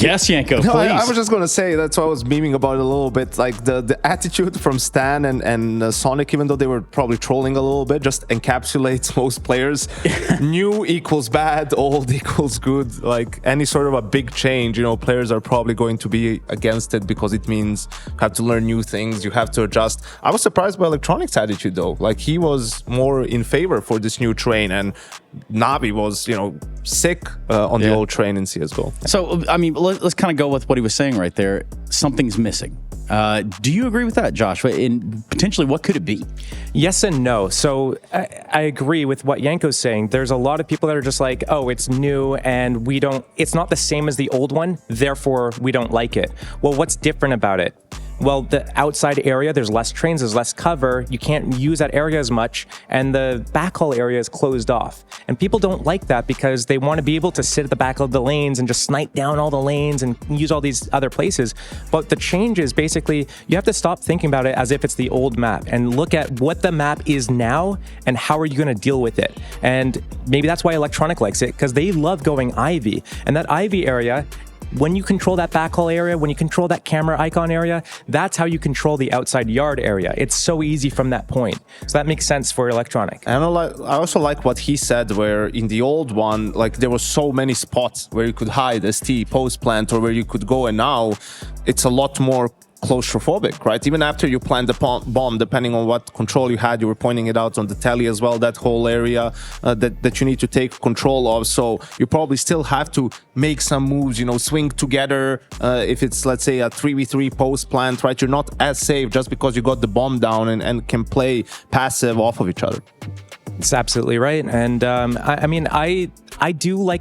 Yes, Yanko, please. No, I was just going to say, that's what I was memeing about it a little bit. Like the attitude from Stan and Sonic, even though they were probably trolling a little bit, just encapsulates most players. New equals bad, old equals good. Like any sort of a big change, you know, players are probably going to be against it because it means you have to learn new things, you have to adjust. I was surprised by Electronic's attitude though. Like he was more in favor for this new train, and Navi was, you know, sick on the old train in CSGO. So, I mean, let's kind of go with what he was saying right there. Something's missing. Do you agree with that, Josh? And potentially, what could it be? Yes and no. So I agree with what Yanko's saying. There's a lot of people that are just like, oh, it's new and it's not the same as the old one, therefore we don't like it. Well, what's different about it? Well, the outside area, there's less trains, there's less cover, you can't use that area as much, and the backhaul area is closed off. And people don't like that because they want to be able to sit at the back of the lanes and just snipe down all the lanes and use all these other places. But the change is basically, you have to stop thinking about it as if it's the old map and look at what the map is now and how are you going to deal with it. And maybe that's why Electronic likes it, because they love going Ivy. And that Ivy area, when you control that backhaul area, when you control that camera icon area, that's how you control the outside yard area. It's so easy from that point. So that makes sense for Electronic. And I also like what he said, where in the old one, like there were so many spots where you could hide ST, post plant, or where you could go, and now it's a lot more claustrophobic, right? Even after you plant the bomb, depending on what control you had, you were pointing it out on the telly as well, that whole area that you need to take control of. So you probably still have to make some moves, you know, swing together. If it's, let's say, a 3v3 post plant, right? You're not as safe just because you got the bomb down and can play passive off of each other. It's absolutely right. And I mean, I do like